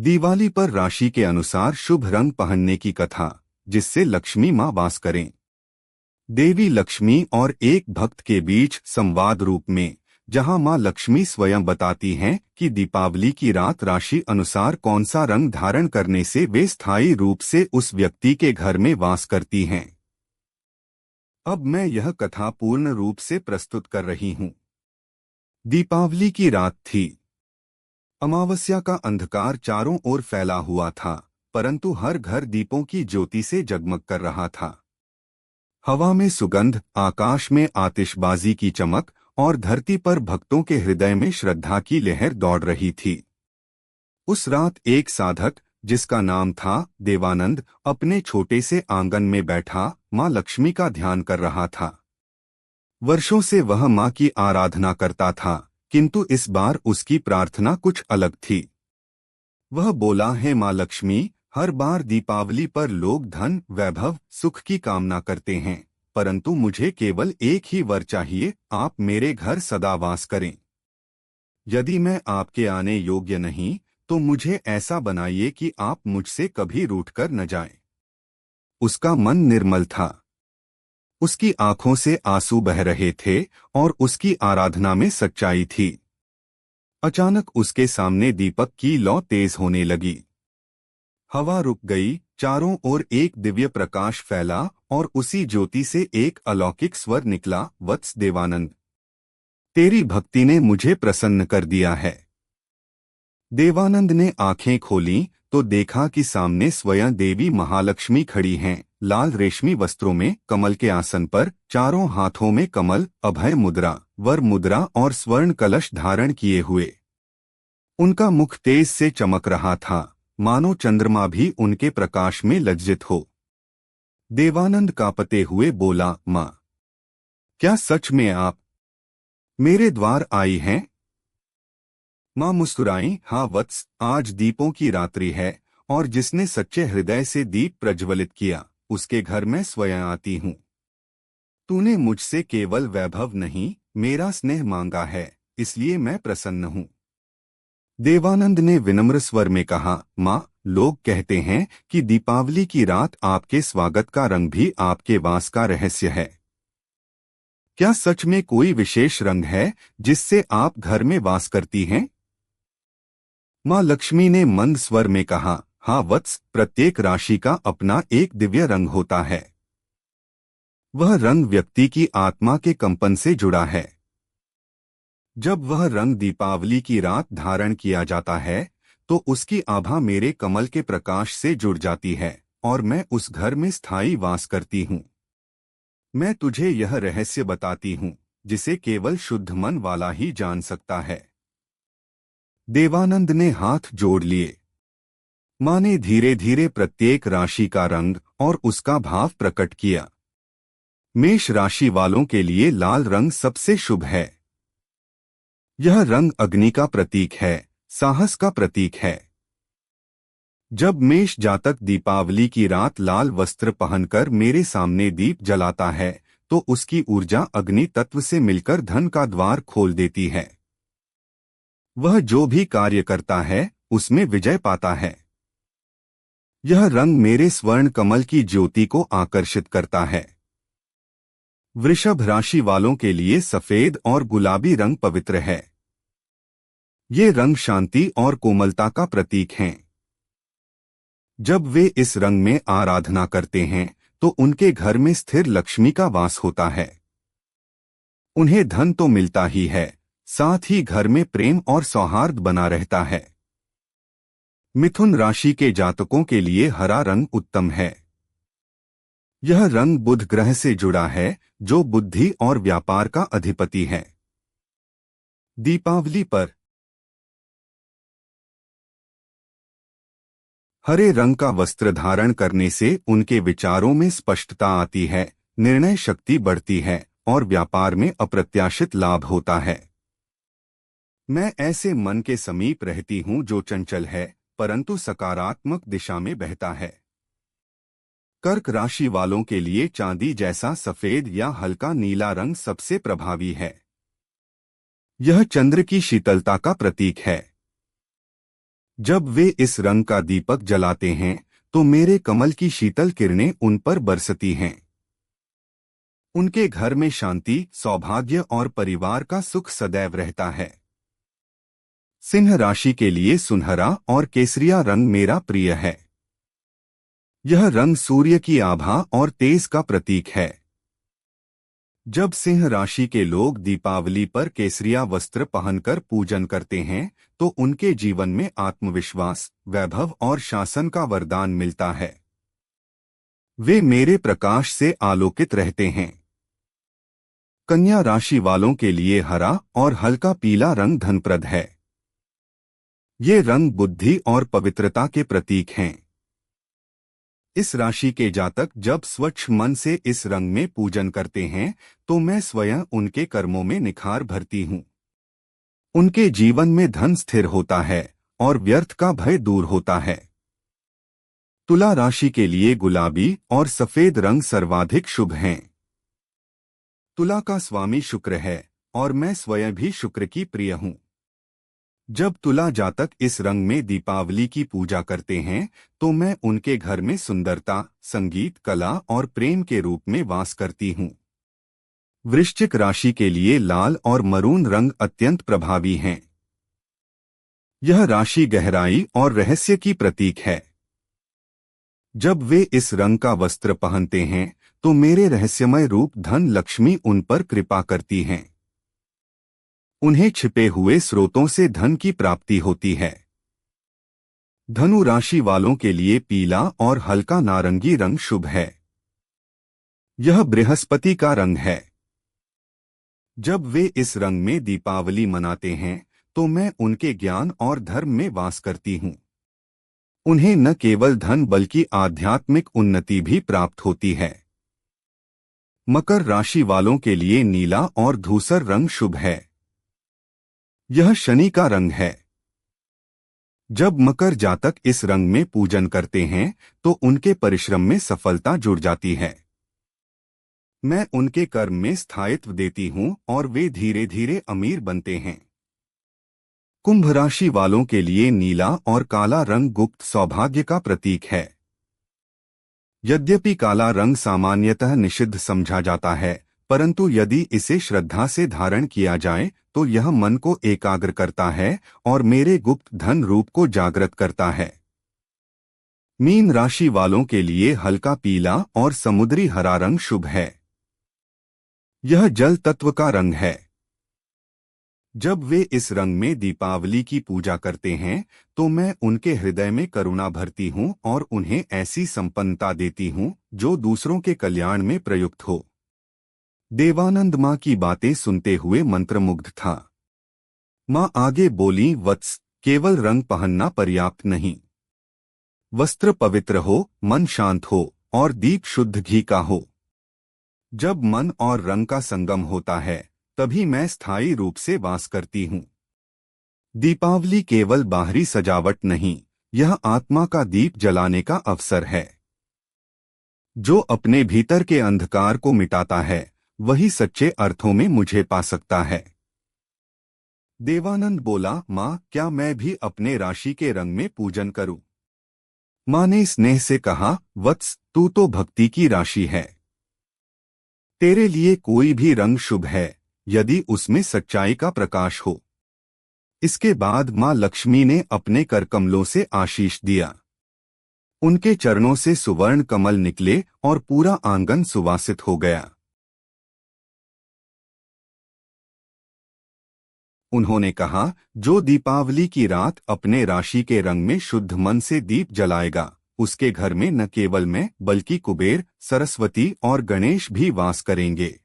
दिवाली पर राशि के अनुसार शुभ रंग पहनने की कथा, जिससे लक्ष्मी मां वास करें। देवी लक्ष्मी और एक भक्त के बीच संवाद रूप में, जहां मां लक्ष्मी स्वयं बताती हैं कि दीपावली की रात राशि अनुसार कौन सा रंग धारण करने से वे स्थायी रूप से उस व्यक्ति के घर में वास करती हैं। अब मैं यह कथा पूर्ण रूप से प्रस्तुत कर रही हूं। दीपावली की रात थी। अमावस्या का अंधकार चारों ओर फैला हुआ था, परंतु हर घर दीपों की ज्योति से जगमग कर रहा था। हवा में सुगंध, आकाश में आतिशबाजी की चमक और धरती पर भक्तों के हृदय में श्रद्धा की लहर दौड़ रही थी। उस रात एक साधक, जिसका नाम था देवानंद, अपने छोटे से आंगन में बैठा मां लक्ष्मी का ध्यान कर रहा था। वर्षों से वह मां की आराधना करता था, किंतु इस बार उसकी प्रार्थना कुछ अलग थी। वह बोला, है मां लक्ष्मी, हर बार दीपावली पर लोग धन, वैभव, सुख की कामना करते हैं, परंतु मुझे केवल एक ही वर चाहिए, आप मेरे घर सदा वास करें। यदि मैं आपके आने योग्य नहीं, तो मुझे ऐसा बनाइए कि आप मुझसे कभी रूठकर न जाएं। उसका मन निर्मल था। उसकी आंखों से आंसू बह रहे थे और उसकी आराधना में सच्चाई थी। अचानक उसके सामने दीपक की लौ तेज होने लगी। हवा रुक गई, चारों ओर एक दिव्य प्रकाश फैला और उसी ज्योति से एक अलौकिक स्वर निकला, वत्स देवानंद, तेरी भक्ति ने मुझे प्रसन्न कर दिया है। देवानंद ने आंखें खोलीं तो देखा कि सामने स्वयं देवी महालक्ष्मी खड़ी हैं, लाल रेशमी वस्त्रों में, कमल के आसन पर, चारों हाथों में कमल, अभय मुद्रा, वर मुद्रा और स्वर्ण कलश धारण किए हुए। उनका मुख तेज से चमक रहा था, मानो चंद्रमा भी उनके प्रकाश में लज्जित हो। देवानंद कांपते हुए बोला, मां, क्या सच में आप मेरे द्वार आई हैं? मां मुस्कुराईं, हाँ वत्स, आज दीपों की रात्रि है और जिसने सच्चे हृदय से दीप प्रज्वलित किया, उसके घर में स्वयं आती हूँ। तूने मुझसे केवल वैभव नहीं, मेरा स्नेह मांगा है, इसलिए मैं प्रसन्न हूँ। देवानंद ने विनम्र स्वर में कहा, मां, लोग कहते हैं कि दीपावली की रात आपके स्वागत का रंग भी आपके वास का रहस्य है। क्या सच में कोई विशेष रंग है जिससे आप घर में वास करती हैं? मां लक्ष्मी ने मंद स्वर में कहा, हाँ वत्स, प्रत्येक राशि का अपना एक दिव्य रंग होता है। वह रंग व्यक्ति की आत्मा के कंपन से जुड़ा है। जब वह रंग दीपावली की रात धारण किया जाता है, तो उसकी आभा मेरे कमल के प्रकाश से जुड़ जाती है और मैं उस घर में स्थायी वास करती हूँ। मैं तुझे यह रहस्य बताती हूँ, जिसे केवल शुद्ध मन वाला ही जान सकता है। देवानंद ने हाथ जोड़ लिए। मां ने धीरे धीरे प्रत्येक राशि का रंग और उसका भाव प्रकट किया। मेष राशि वालों के लिए लाल रंग सबसे शुभ है। यह रंग अग्नि का प्रतीक है, साहस का प्रतीक है। जब मेष जातक दीपावली की रात लाल वस्त्र पहनकर मेरे सामने दीप जलाता है, तो उसकी ऊर्जा अग्नि तत्व से मिलकर धन का द्वार खोल देती है। वह जो भी कार्य करता है, उसमें विजय पाता है। यह रंग मेरे स्वर्ण कमल की ज्योति को आकर्षित करता है। वृषभ राशि वालों के लिए सफेद और गुलाबी रंग पवित्र है। ये रंग शांति और कोमलता का प्रतीक हैं। जब वे इस रंग में आराधना करते हैं, तो उनके घर में स्थिर लक्ष्मी का वास होता है। उन्हें धन तो मिलता ही है, साथ ही घर में प्रेम और सौहार्द बना रहता है। मिथुन राशि के जातकों के लिए हरा रंग उत्तम है। यह रंग बुध ग्रह से जुड़ा है, जो बुद्धि और व्यापार का अधिपति है। दीपावली पर हरे रंग का वस्त्र धारण करने से उनके विचारों में स्पष्टता आती है, निर्णय शक्ति बढ़ती है और व्यापार में अप्रत्याशित लाभ होता है। मैं ऐसे मन के समीप रहती हूँ जो चंचल है, परंतु सकारात्मक दिशा में बहता है। कर्क राशि वालों के लिए चांदी जैसा सफेद या हल्का नीला रंग सबसे प्रभावी है। यह चंद्र की शीतलता का प्रतीक है। जब वे इस रंग का दीपक जलाते हैं तो मेरे कमल की शीतल किरणें उन पर बरसती हैं। उनके घर में शांति, सौभाग्य और परिवार का सुख सदैव रहता है। सिंह राशि के लिए सुनहरा और केसरिया रंग मेरा प्रिय है। यह रंग सूर्य की आभा और तेज का प्रतीक है। जब सिंह राशि के लोग दीपावली पर केसरिया वस्त्र पहनकर पूजन करते हैं तो उनके जीवन में आत्मविश्वास, वैभव और शासन का वरदान मिलता है। वे मेरे प्रकाश से आलोकित रहते हैं। कन्या राशि वालों के लिए हरा और हल्का पीला रंग धनप्रद है। ये रंग बुद्धि और पवित्रता के प्रतीक हैं। इस राशि के जातक जब स्वच्छ मन से इस रंग में पूजन करते हैं तो मैं स्वयं उनके कर्मों में निखार भरती हूँ। उनके जीवन में धन स्थिर होता है और व्यर्थ का भय दूर होता है। तुला राशि के लिए गुलाबी और सफेद रंग सर्वाधिक शुभ हैं। तुला का स्वामी शुक्र है और मैं स्वयं भी शुक्र की प्रिय हूँ। जब तुला जातक इस रंग में दीपावली की पूजा करते हैं तो मैं उनके घर में सुंदरता, संगीत, कला और प्रेम के रूप में वास करती हूँ। वृश्चिक राशि के लिए लाल और मरून रंग अत्यंत प्रभावी हैं। यह राशि गहराई और रहस्य की प्रतीक है। जब वे इस रंग का वस्त्र पहनते हैं तो मेरे रहस्यमय रूप धन लक्ष्मी उन पर कृपा करती हैं। उन्हें छिपे हुए स्रोतों से धन की प्राप्ति होती है। धनु राशि वालों के लिए पीला और हल्का नारंगी रंग शुभ है। यह बृहस्पति का रंग है। जब वे इस रंग में दीपावली मनाते हैं तो मैं उनके ज्ञान और धर्म में वास करती हूँ। उन्हें न केवल धन बल्कि आध्यात्मिक उन्नति भी प्राप्त होती है। मकर राशि वालों के लिए नीला और धूसर रंग शुभ है। यह शनि का रंग है। जब मकर जातक इस रंग में पूजन करते हैं तो उनके परिश्रम में सफलता जुड़ जाती है। मैं उनके कर्म में स्थायित्व देती हूँ और वे धीरे धीरे अमीर बनते हैं। कुंभ राशि वालों के लिए नीला और काला रंग गुप्त सौभाग्य का प्रतीक है। यद्यपि काला रंग सामान्यतः निषिद्ध समझा जाता है, परंतु यदि इसे श्रद्धा से धारण किया जाए तो यह मन को एकाग्र करता है और मेरे गुप्त धन रूप को जागृत करता है। मीन राशि वालों के लिए हल्का पीला और समुद्री हरा रंग शुभ है। यह जल तत्व का रंग है। जब वे इस रंग में दीपावली की पूजा करते हैं तो मैं उनके हृदय में करुणा भरती हूँ और उन्हें ऐसी संपन्नता देती हूँ जो दूसरों के कल्याण में प्रयुक्त हो। देवानंद माँ की बातें सुनते हुए मंत्रमुग्ध था। माँ आगे बोली, वत्स, केवल रंग पहनना पर्याप्त नहीं। वस्त्र पवित्र हो, मन शांत हो और दीप शुद्ध घी का हो। जब मन और रंग का संगम होता है तभी मैं स्थायी रूप से वास करती हूँ। दीपावली केवल बाहरी सजावट नहीं, यह आत्मा का दीप जलाने का अवसर है। जो अपने भीतर के अंधकार को मिटाता है वही सच्चे अर्थों में मुझे पा सकता है। देवानंद बोला, माँ, क्या मैं भी अपने राशि के रंग में पूजन करूं? माँ ने स्नेह से कहा, वत्स, तू तो भक्ति की राशि है। तेरे लिए कोई भी रंग शुभ है यदि उसमें सच्चाई का प्रकाश हो। इसके बाद माँ लक्ष्मी ने अपने कर कमलों से आशीष दिया। उनके चरणों से सुवर्ण कमल निकले और पूरा आंगन सुवासित हो गया। उन्होंने कहा, जो दीपावली की रात अपने राशि के रंग में शुद्ध मन से दीप जलाएगा उसके घर में न केवल मैं बल्कि कुबेर, सरस्वती और गणेश भी वास करेंगे।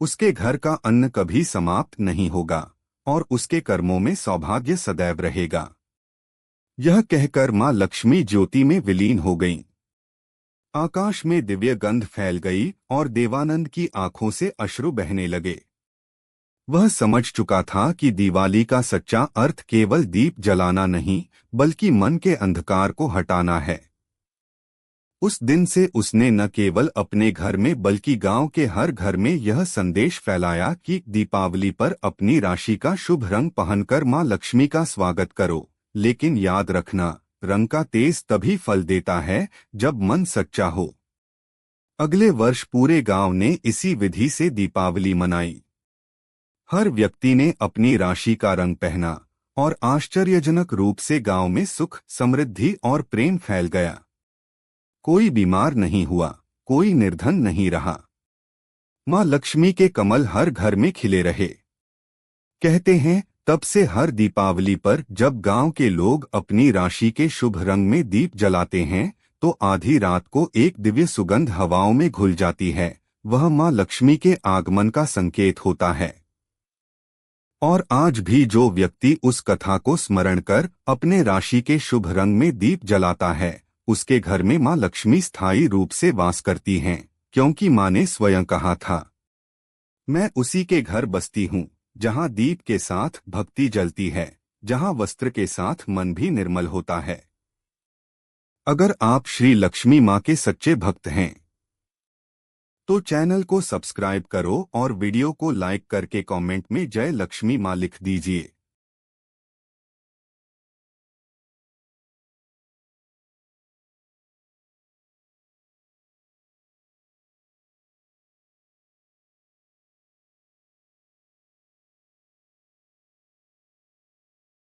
उसके घर का अन्न कभी समाप्त नहीं होगा और उसके कर्मों में सौभाग्य सदैव रहेगा। यह कहकर माँ लक्ष्मी ज्योति में विलीन हो गईं। आकाश में दिव्य गंध फैल गई और देवानंद की आंखों से अश्रु बहने लगे। वह समझ चुका था कि दिवाली का सच्चा अर्थ केवल दीप जलाना नहीं बल्कि मन के अंधकार को हटाना है। उस दिन से उसने न केवल अपने घर में बल्कि गांव के हर घर में यह संदेश फैलाया कि दीपावली पर अपनी राशि का शुभ रंग पहनकर मां लक्ष्मी का स्वागत करो, लेकिन याद रखना, रंग का तेज तभी फल देता है जब मन सच्चा हो। अगले वर्ष पूरे गांव ने इसी विधि से दीपावली मनाई। हर व्यक्ति ने अपनी राशि का रंग पहना और आश्चर्यजनक रूप से गांव में सुख, समृद्धि और प्रेम फैल गया। कोई बीमार नहीं हुआ, कोई निर्धन नहीं रहा। मां लक्ष्मी के कमल हर घर में खिले रहे। कहते हैं, तब से हर दीपावली पर जब गांव के लोग अपनी राशि के शुभ रंग में दीप जलाते हैं, तो आधी रात को एक दिव्य सुगंध हवाओं में घुल जाती है। वह मां लक्ष्मी के आगमन का संकेत होता है। और आज भी जो व्यक्ति उस कथा को स्मरण कर अपने राशि के शुभ रंग में दीप जलाता है, उसके घर में मां लक्ष्मी स्थायी रूप से वास करती हैं, क्योंकि मां ने स्वयं कहा था, मैं उसी के घर बसती हूँ जहाँ दीप के साथ भक्ति जलती है, जहाँ वस्त्र के साथ मन भी निर्मल होता है। अगर आप श्री लक्ष्मी माँ के सच्चे भक्त हैं तो चैनल को सब्सक्राइब करो और वीडियो को लाइक करके कमेंट में जय लक्ष्मी माँ लिख दीजिए।